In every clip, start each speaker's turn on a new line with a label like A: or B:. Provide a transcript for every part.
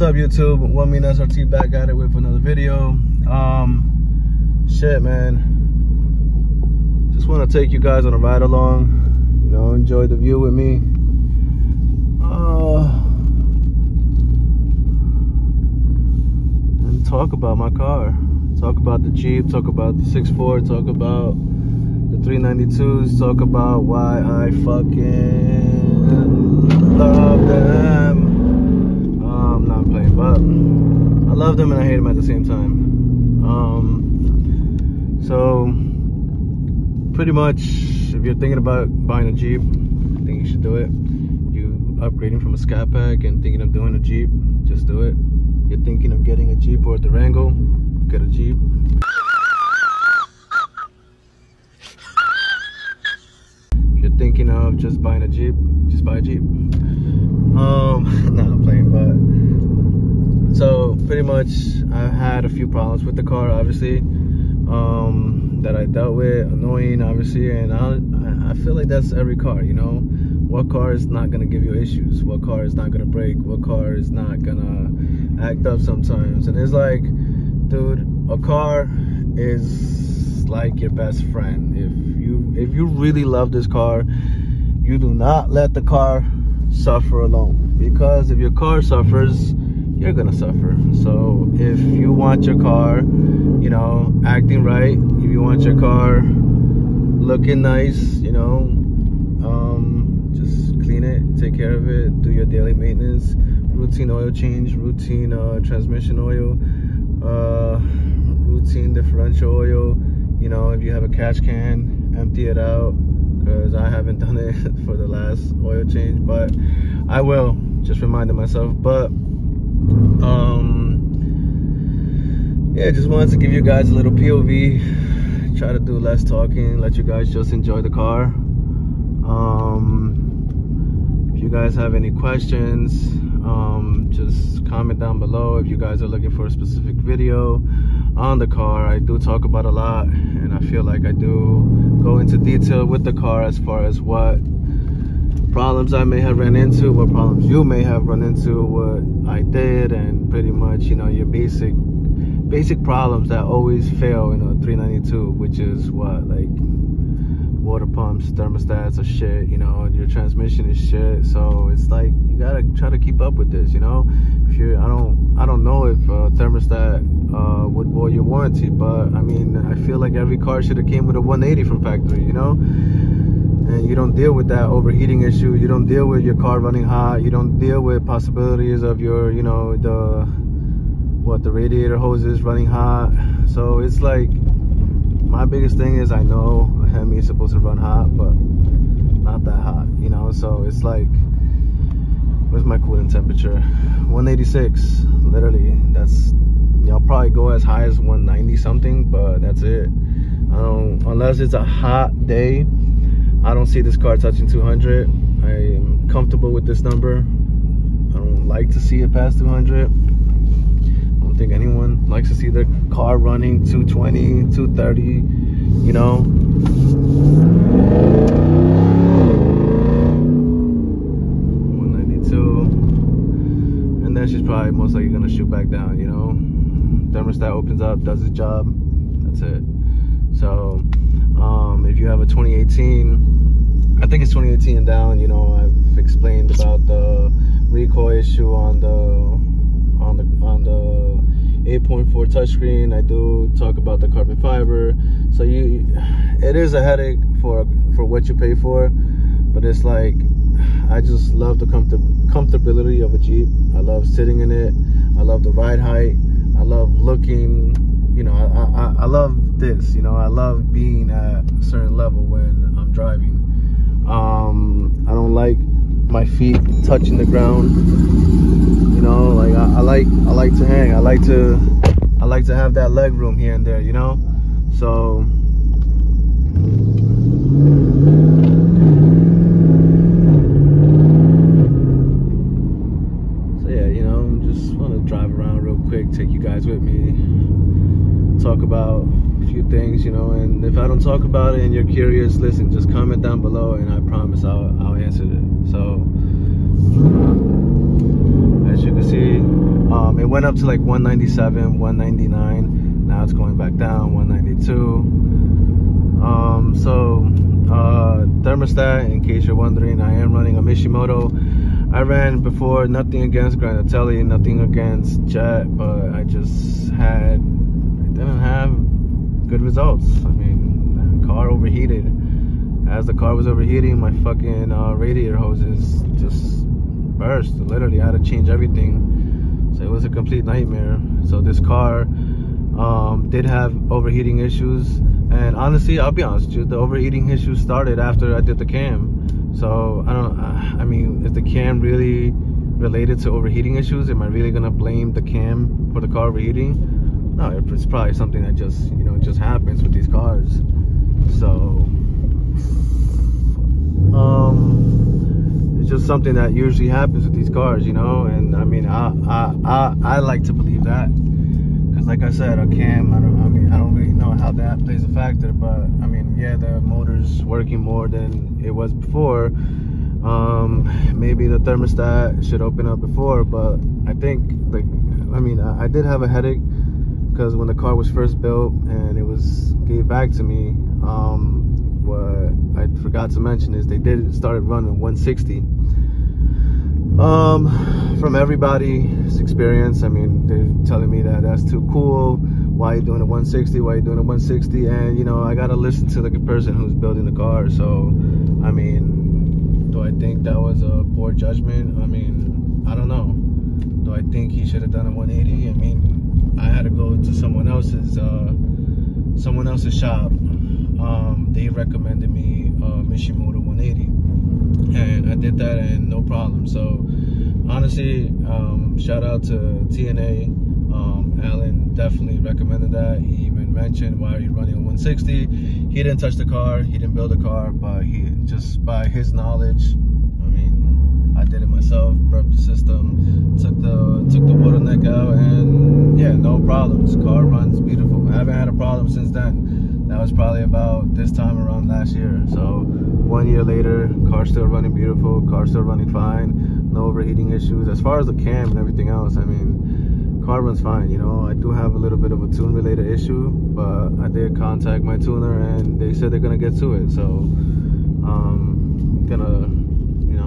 A: What's up, YouTube? One Mean SRT back at it with another video. Shit, man. Just want to take you guys on a ride along. You know, enjoy the view with me. And talk about my car. Talk about the Jeep. Talk about the 6.4. Talk about the 392s. Talk about why I fucking love them. I'm not playing, but I love them and I hate them at the same time. So pretty much, if you're thinking about buying a Jeep, I think you should do it. You upgrading from a Scat Pack and thinking of doing a Jeep, just do it. You're thinking of getting a Jeep or a Wrangler, get a Jeep. If you're thinking of just buying a Jeep, just buy a Jeep. Nah, I'm playing, but so pretty much I've had a few problems with the car, obviously, that I dealt with, annoying, obviously, and I feel like that's every car, you know. What car is not gonna give you issues? What car is not gonna break? What car is not gonna act up sometimes? And it's like, dude, a car is like your best friend. If you really love this car, you do not let the car suffer alone, because if your car suffers, you're gonna suffer. So if you want your car, you know, acting right, if you want your car looking nice, you know, just clean it, take care of it, do your daily maintenance, routine oil change, routine transmission oil, routine differential oil. You know, if you have a catch can, empty it out, because I haven't done it for the last oil change, but I will, just reminding myself. But yeah, just wanted to give you guys a little POV, try to do less talking, let you guys just enjoy the car. If you guys have any questions, just comment down below. If you guys are looking for a specific video on the car, I do talk about a lot, and I feel like I do go into detail with the car as far as what problems I may have run into, what problems you may have run into, what I did, and pretty much, you know, your basic problems that always fail in a 392, which is what, like water pumps, thermostats are shit, you know, your transmission is shit. So it's like you gotta try to keep up with this, you know. If you're, I don't know if thermostat would void your warranty, but I mean, I feel like every car should have came with a 180 from factory, you know. And you don't deal with that overheating issue. You don't deal with your car running hot. You don't deal with possibilities of your, you know, the radiator hoses running hot. So it's like, my biggest thing is, I know a HEMI is supposed to run hot, but not that hot, you know. So it's like, where's my coolant temperature? 186, literally. That's, I'll probably go as high as 190 something, but that's it. I don't, unless it's a hot day, I don't see this car touching 200. I am comfortable with this number. I don't like to see it past 200. I don't think anyone likes to see their car running 220, 230, you know. 192. And then she's probably most likely gonna shoot back down, you know. Thermostat opens up, does its job, that's it. So if you have a 2018, I think it's 2018 and down, you know, I've explained about the recoil issue on the 8.4 touchscreen. I do talk about the carbon fiber. So it is a headache for what you pay for, but it's like, I just love the comfortability of a Jeep. I love sitting in it. I love the ride height. I love looking, you know, I love this, you know. I love being at a certain level when I'm driving. I don't like my feet touching the ground, you know. Like I like to hang. I like to have that leg room here and there, you know. So yeah, you know, just want to drive around real quick, take you guys with me, talk about a few things, you know. And if I don't talk about it and you're curious, listen, just comment down below, and I promise I'll answer it. So as you can see, went up to like 197, 199. Now it's going back down, 192. Thermostat, in case you're wondering, I am running a Mishimoto. I ran before, nothing against Granatelli, nothing against Jet, but I just didn't have good results. I mean, the car overheated. As the car was overheating, my fucking radiator hoses just burst. Literally, I had to change everything. So it was a complete nightmare. So this car did have overheating issues. And honestly, I'll be honest with you, the overheating issues started after I did the cam. So I mean, is the cam really related to overheating issues? Am I really gonna blame the cam for the car overheating? No, it's probably something that just, you know, just happens with these cars. So it's just something that usually happens with these cars, you know. And I mean, I like to believe that, because like I said, a cam, I don't really know how that plays a factor, but I mean, yeah, the motor's working more than it was before. Maybe the thermostat should open up before, but I think, like, I mean, I did have a headache because when the car was first built and it was gave back to me, what I forgot to mention is they started running 160. From everybody's experience, I mean, they're telling me that that's too cool. Why are you doing a 160? Why are you doing a 160? And you know, I gotta listen to the person who's building the car. So, I mean, do I think that was a poor judgment? I mean, I don't know. Do I think he should have done a 180? I mean, I had to go to someone else's shop. They recommended me Mishimoto 180, and I did that and no problem. So honestly, shout out to TNA. Alan definitely recommended that. He even mentioned, why are you running a 160? He didn't touch the car, he didn't build the car, but he just, by his knowledge, I mean, I did it myself, burped the system, took the bottleneck out, and yeah, no problems. Car runs beautiful. I haven't had a problem since then. That was probably about this time around last year. So 1 year later, car still running beautiful, car still running fine, no overheating issues. As far as the cam and everything else, I mean, car runs fine, you know. I do have a little bit of a tune related issue, but I did contact my tuner and they said they're gonna get to it. So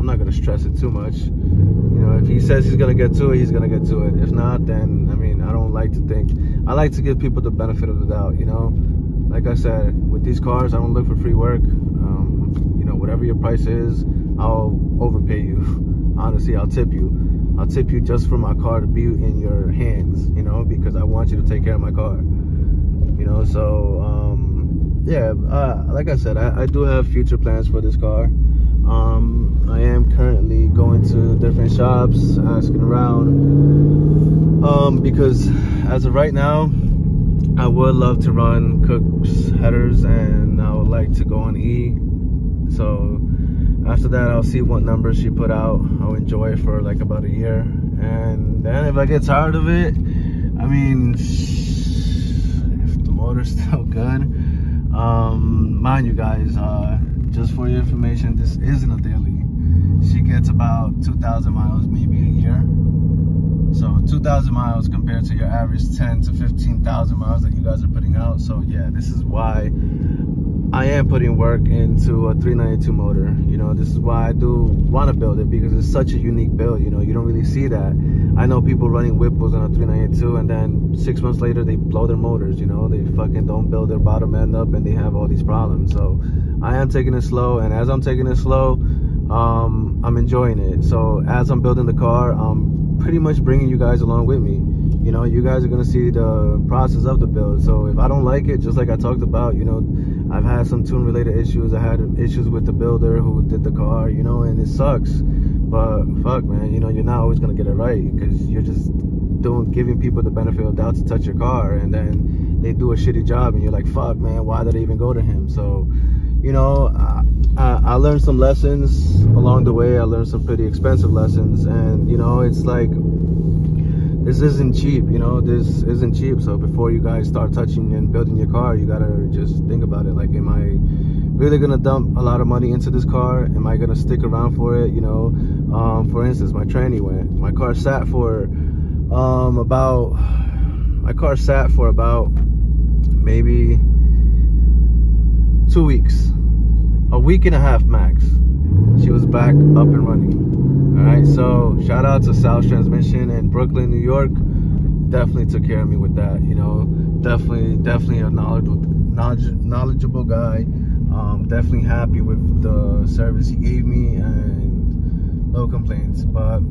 A: I'm not gonna stress it too much. You know, if he says he's gonna get to it, he's gonna get to it. If not, then I mean, I don't like to think. I like to give people the benefit of the doubt, you know. Like I said, with these cars, I don't look for free work. You know, whatever your price is, I'll overpay you. Honestly, I'll tip you. I'll tip you just for my car to be in your hands, you know, because I want you to take care of my car. You know, so yeah, like I said, I do have future plans for this car. I am currently going to different shops, asking around, because as of right now, I would love to run Cook's headers, and I would like to go on E. So after that, I'll see what numbers she put out. I'll enjoy it for like about a year, and then if I get tired of it, I mean, if the motor's still good, mind you guys, just for your information, this isn't a daily. She gets about 2,000 miles maybe a year. So 2,000 miles compared to your average 10 to 15,000 miles that you guys are putting out. So yeah, this is why I am putting work into a 392 motor. You know, this is why I do want to build it, because it's such a unique build. You know, you don't really see that. I know people running Whipples on a 392 and then 6 months later they blow their motors. You know, they fucking don't build their bottom end up and they have all these problems. So I am taking it slow, and as I'm taking it slow, I'm enjoying it. So as I'm building the car, I'm pretty much bringing you guys along with me. You know, you guys are gonna see the process of the build. So if I don't like it, just like I talked about, you know, I've had some tune related issues. I had issues with the builder who did the car, you know, and it sucks. But fuck, man, you know, you're not always gonna get it right, because you're just giving people the benefit of the doubt to touch your car, and then they do a shitty job and you're like, fuck, man, why did I even go to him? So, you know, I learned some lessons along the way. I learned some pretty expensive lessons, and you know, it's like, this isn't cheap, you know, this isn't cheap. So before you guys start touching and building your car, you gotta just think about it. Like, am I really gonna dump a lot of money into this car? Am I gonna stick around for it? You know, for instance, my tranny went. My car sat for my car sat for about maybe 2 weeks, a week and a half max. She was back up and running. All right, so shout out to South Transmission in Brooklyn, New York. Definitely took care of me with that, you know. Definitely a knowledgeable guy. Definitely happy with the service he gave me, and no complaints. But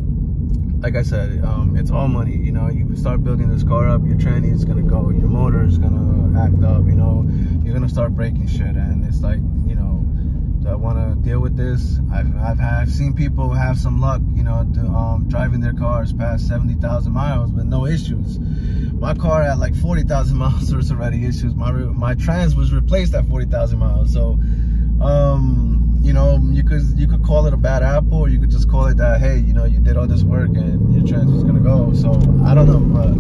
A: like I said, it's all money, you know. You start building this car up, your tranny is gonna go, your motor is gonna act up, you know. You're gonna start breaking shit, and it's like, you know, do I want to deal with this? I've seen people have some luck, you know, driving their cars past 70,000 miles with no issues. My car at like 40,000 miles, there's already issues. My trans was replaced at 40,000 miles. So, you know, you could call it a bad apple, or you could just call it that, hey, you know, you did all this work and your trans was gonna go. So I don't know, but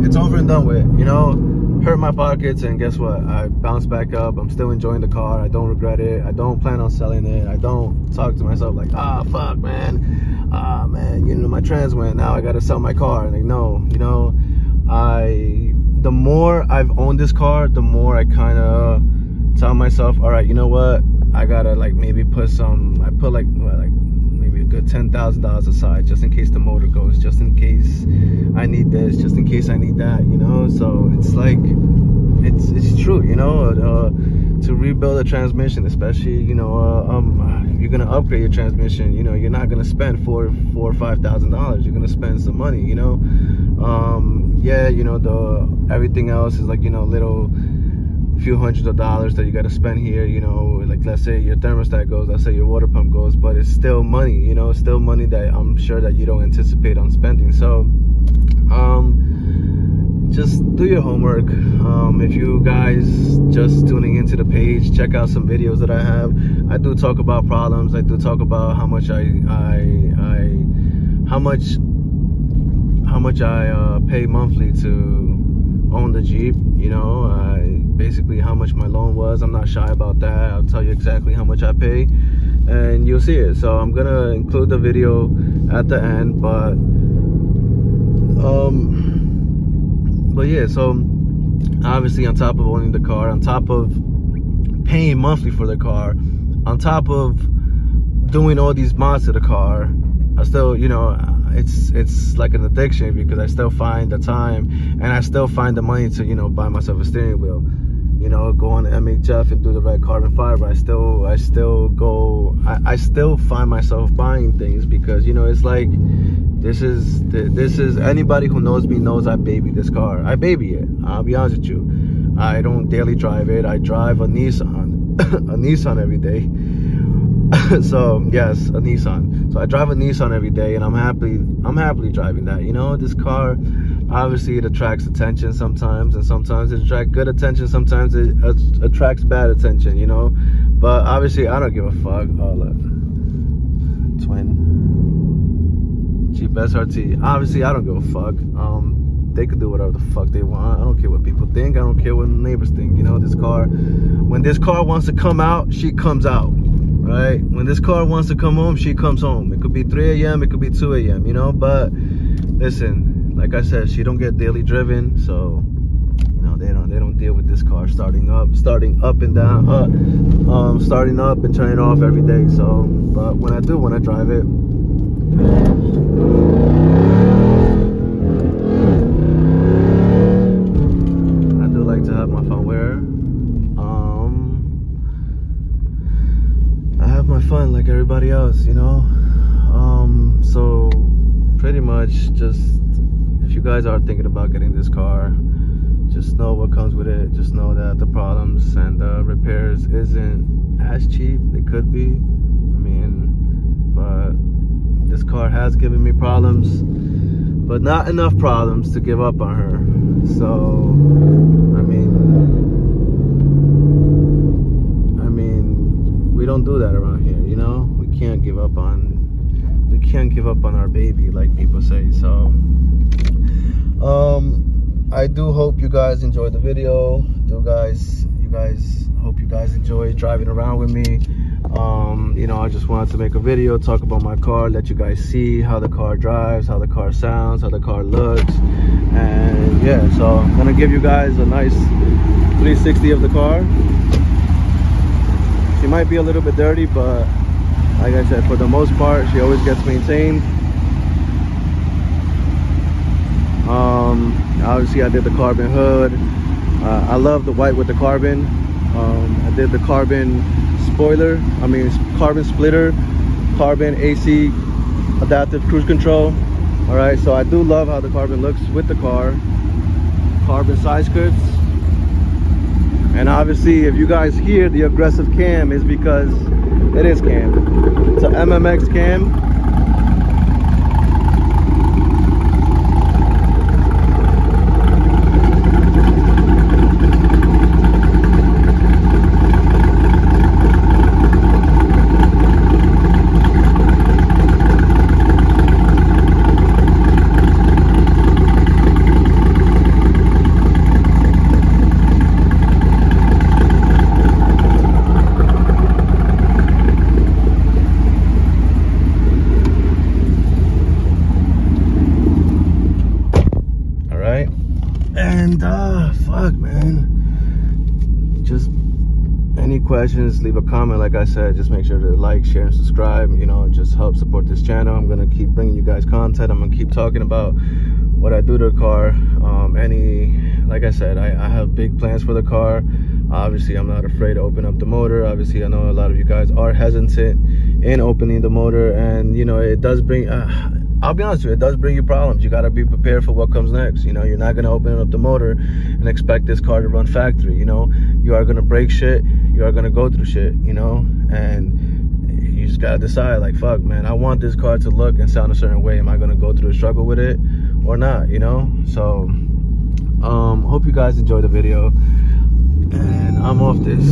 A: it's over and done with, you know. Hurt my pockets, and guess what? I bounced back up. I'm still enjoying the car. I don't regret it. I don't plan on selling it. I don't talk to myself like, fuck, man. Man, you know, my trans went. Now I gotta sell my car. Like, no, you know, the more I've owned this car, the more I kind of tell myself, all right, you know what? I gotta like maybe put like maybe a good $10,000 aside just in case the motor goes, just in case I need this, just in case I need that, you know. So it's like, it's true, you know, to rebuild a transmission, especially, you know, if you're gonna upgrade your transmission, you know, you're not gonna spend $4,000 or $5,000. You're gonna spend some money, you know. Yeah, you know, everything else is like, you know, little few hundreds of dollars that you got to spend here, you know, like let's say your thermostat goes, let's say your water pump goes, but it's still money, you know, still money that I'm sure that you don't anticipate on spending. So just do your homework. If you guys just tuning into the page, check out some videos that I have. I do talk about problems. I do talk about how much I pay monthly to own the Jeep, you know. Basically how much my loan was. I'm not shy about that. I'll tell you exactly how much I pay, and you'll see it. So I'm gonna include the video at the end, but yeah, so obviously on top of owning the car, on top of paying monthly for the car, on top of doing all these mods to the car, I still, you know, it's like an addiction, because I still find the time and I still find the money to, you know, buy myself a steering wheel, you know, go on MHF and do the red carbon fiber. I still find myself buying things, because, you know, it's like, this is anybody who knows me knows I baby this car. I baby it, I'll be honest with you. I don't daily drive it. I drive a Nissan a Nissan every day. So yes, a Nissan. So I drive a Nissan every day, and I'm happily driving that. You know, this car, obviously it attracts attention sometimes, and sometimes it attracts good attention, sometimes it attracts bad attention, you know. But obviously I don't give a fuck. Oh look, twin Jeep SRT. Obviously I don't give a fuck. They could do whatever the fuck they want. I don't care what people think. I don't care what neighbors think. You know, this car, when this car wants to come out, she comes out. Right? When this car wants to come home, she comes home. It could be 3 a.m., it could be 2 a.m., you know. But listen, like I said, she don't get daily driven, so, you know, they don't deal with this car starting up and down, starting up and turning off every day. So, but when I drive it, I do like to have my phone where I have my fun like everybody else, you know. So pretty much, just if you guys are thinking about getting this car, just know what comes with it. Just know that the problems and the repairs isn't as cheap. They could be, I mean, but this car has given me problems, but not enough problems to give up on her. So I mean, we don't do that around here, you know. We can't give up on our baby, like people say. So I do hope you guys enjoyed the video. Hope you guys enjoy driving around with me. You know, I just wanted to make a video, talk about my car, let you guys see how the car drives, how the car sounds, how the car looks. And yeah, so I'm gonna give you guys a nice 360 of the car. She might be a little bit dirty, but like I said, for the most part, she always gets maintained. Obviously I did the carbon hood. I love the white with the carbon. I did the carbon spoiler, carbon splitter, carbon AC adaptive cruise control. All right, so I do love how the carbon looks with the car. Carbon side skirts. And obviously, if you guys hear the aggressive cam, is because it is cam. It's a MMX cam. And fuck, man, just any questions, leave a comment. Like I said, just make sure to like, share, and subscribe. You know, just help support this channel. I'm gonna keep bringing you guys content. I'm gonna keep talking about what I do to the car. Like I said, I have big plans for the car. Obviously, I'm not afraid to open up the motor. Obviously, I know a lot of you guys are hesitant in opening the motor, and you know, it does bring I'll be honest with you, it does bring you problems. You got to be prepared for what comes next. You know, you're not going to open up the motor and expect this car to run factory. You know, you are going to break shit. You are going to go through shit, you know, and you just got to decide, like, fuck, man, I want this car to look and sound a certain way. Am I going to go through a struggle with it or not, you know? So, hope you guys enjoyed the video, and I'm off this.